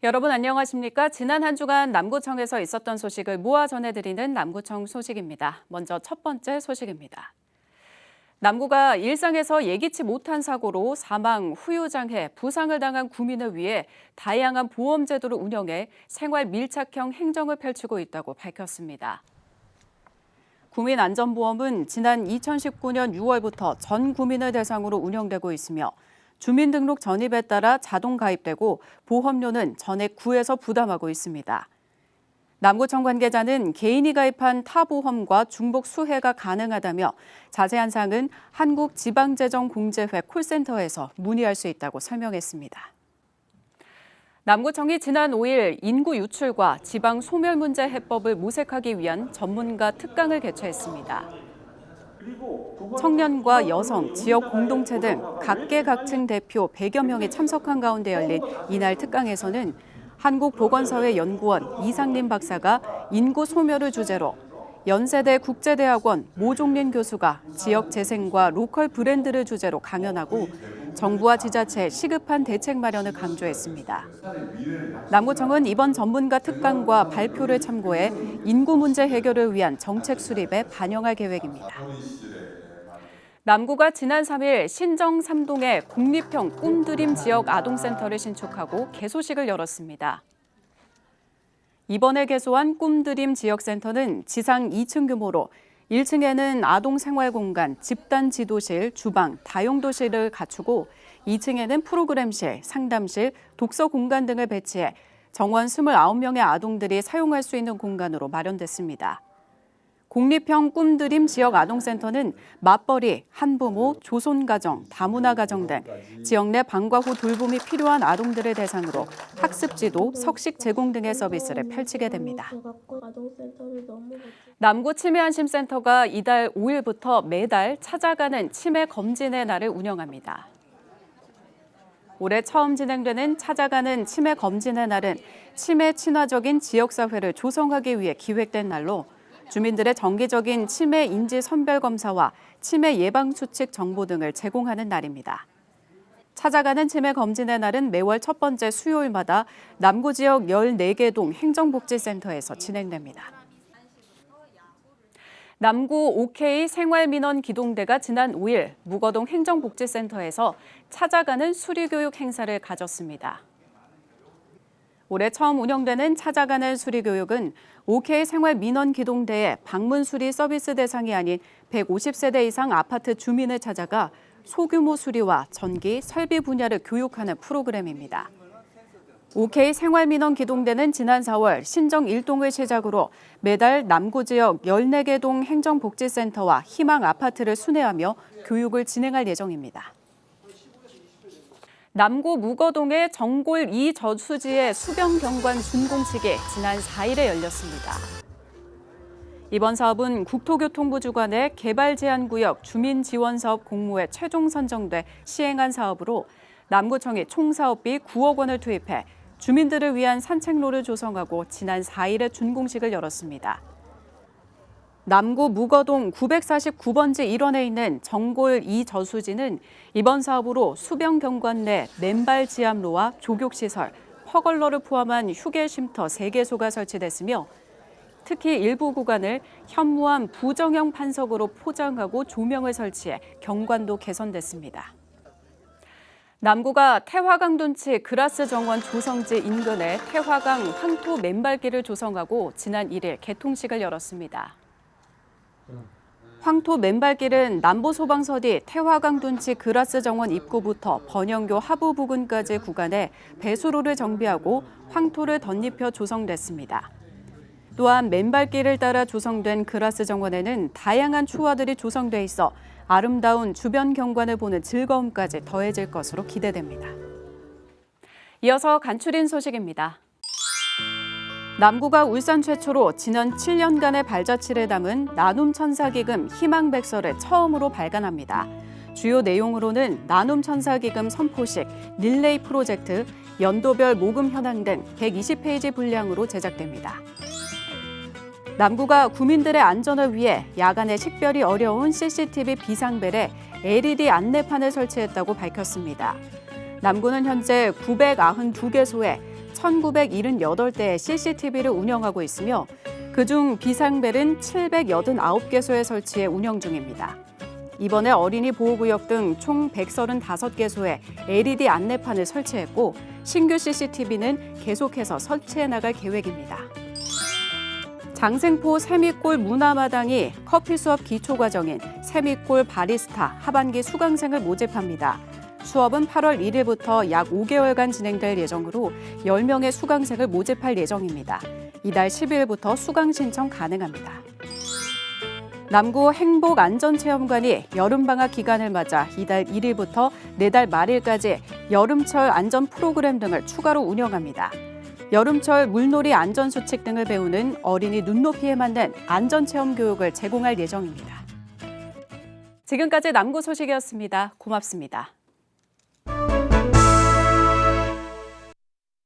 여러분 안녕하십니까? 지난 한 주간 남구청에서 있었던 소식을 모아 전해드리는 남구청 소식입니다. 먼저 첫 번째 소식입니다. 남구가 일상에서 예기치 못한 사고로 사망, 후유장애, 부상을 당한 구민을 위해 다양한 보험 제도를 운영해 생활 밀착형 행정을 펼치고 있다고 밝혔습니다. 구민안전보험은 지난 2019년 6월부터 전 구민을 대상으로 운영되고 있으며 주민등록 전입에 따라 자동 가입되고 보험료는 전액 구에서 부담하고 있습니다. 남구청 관계자는 개인이 가입한 타 보험과 중복 수혜가 가능하다며 자세한 사항은 한국지방재정공제회 콜센터에서 문의할 수 있다고 설명했습니다. 남구청이 지난 5일 인구 유출과 지방 소멸 문제 해법을 모색하기 위한 전문가 특강을 개최했습니다. 청년과 여성, 지역 공동체 등 각계각층 대표 100여 명이 참석한 가운데 열린 이날 특강에서는 한국보건사회 연구원 이상림 박사가 인구 소멸을 주제로 연세대 국제대학원 모종린 교수가 지역 재생과 로컬 브랜드를 주제로 강연하고 정부와 지자체의 시급한 대책 마련을 강조했습니다. 남구청은 이번 전문가 특강과 발표를 참고해 인구 문제 해결을 위한 정책 수립에 반영할 계획입니다. 남구가 지난 3일 신정 3동의 국립형 꿈드림 지역 아동센터를 신축하고 개소식을 열었습니다. 이번에 개소한 꿈드림 지역센터는 지상 2층 규모로 1층에는 아동 생활공간, 집단 지도실, 주방, 다용도실을 갖추고 2층에는 프로그램실, 상담실, 독서 공간 등을 배치해 정원 29명의 아동들이 사용할 수 있는 공간으로 마련됐습니다. 국립형 꿈드림 지역 아동센터는 맞벌이, 한부모, 조손가정, 다문화가정 등 지역 내 방과 후 돌봄이 필요한 아동들을 대상으로 학습지도, 석식 제공 등의 서비스를 펼치게 됩니다. 남구 치매안심센터가 이달 5일부터 매달 찾아가는 치매 검진의 날을 운영합니다. 올해 처음 진행되는 찾아가는 치매 검진의 날은 치매 친화적인 지역사회를 조성하기 위해 기획된 날로 주민들의 정기적인 치매 인지 선별 검사와 치매 예방 수칙 정보 등을 제공하는 날입니다. 찾아가는 치매 검진의 날은 매월 첫 번째 수요일마다 남구 지역 14개 동 행정복지센터에서 진행됩니다. 남구 OK 생활민원기동대가 지난 5일 무거동 행정복지센터에서 찾아가는 수리교육 행사를 가졌습니다. 올해 처음 운영되는 찾아가는 수리교육은 OK 생활민원기동대의 방문 수리 서비스 대상이 아닌 150세대 이상 아파트 주민을 찾아가 소규모 수리와 전기, 설비 분야를 교육하는 프로그램입니다. OK 생활민원기동대는 지난 4월 신정 1동을 시작으로 매달 남구 지역 14개 동 행정복지센터와 희망 아파트를 순회하며 교육을 진행할 예정입니다. 남구 무거동의 정골 2 저수지의 수변경관 준공식이 지난 4일에 열렸습니다. 이번 사업은 국토교통부 주관의 개발제한구역 주민지원사업 공모에 최종 선정돼 시행한 사업으로 남구청이 총 사업비 9억 원을 투입해 주민들을 위한 산책로를 조성하고 지난 4일에 준공식을 열었습니다. 남구 무거동 949번지 일원에 있는 정골 2 저수지는 이번 사업으로 수변경관 내 맨발 지압로와 조격시설, 퍼걸러를 포함한 휴게 쉼터 3개소가 설치됐으며 특히 일부 구간을 현무암 부정형 판석으로 포장하고 조명을 설치해 경관도 개선됐습니다. 남구가 태화강둔치 그라스 정원 조성지 인근에 태화강 황토 맨발길을 조성하고 지난 1일 개통식을 열었습니다. 황토 맨발길은 남부소방서디 태화강둔치 그라스 정원 입구부터 번영교 하부 부근까지 구간에 배수로를 정비하고 황토를 덧입혀 조성됐습니다. 또한 맨발길을 따라 조성된 그라스 정원에는 다양한 추화들이 조성돼 있어 아름다운 주변 경관을 보는 즐거움까지 더해질 것으로 기대됩니다. 이어서 간추린 소식입니다. 남구가 울산 최초로 지난 7년간의 발자취를 담은 나눔천사기금 희망백서를 처음으로 발간합니다. 주요 내용으로는 나눔천사기금 선포식, 릴레이 프로젝트, 연도별 모금 현황 등 120페이지 분량으로 제작됩니다. 남구가 구민들의 안전을 위해 야간에 식별이 어려운 CCTV 비상벨에 LED 안내판을 설치했다고 밝혔습니다. 남구는 현재 992개소에 1978대의 CCTV를 운영하고 있으며 그중 비상벨은 789개소에 설치해 운영 중입니다. 이번에 어린이 보호구역 등 총 135개소에 LED 안내판을 설치했고 신규 CCTV는 계속해서 설치해 나갈 계획입니다. 장생포 세미골 문화마당이 커피 수업 기초과정인 세미골 바리스타 하반기 수강생을 모집합니다. 수업은 8월 1일부터 약 5개월간 진행될 예정으로 10명의 수강생을 모집할 예정입니다. 이달 10일부터 수강 신청 가능합니다. 남구 행복안전체험관이 여름방학 기간을 맞아 이달 1일부터 내달 말일까지 여름철 안전 프로그램 등을 추가로 운영합니다. 여름철 물놀이 안전수칙 등을 배우는 어린이 눈높이에 맞는 안전체험 교육을 제공할 예정입니다. 지금까지 남구 소식이었습니다. 고맙습니다.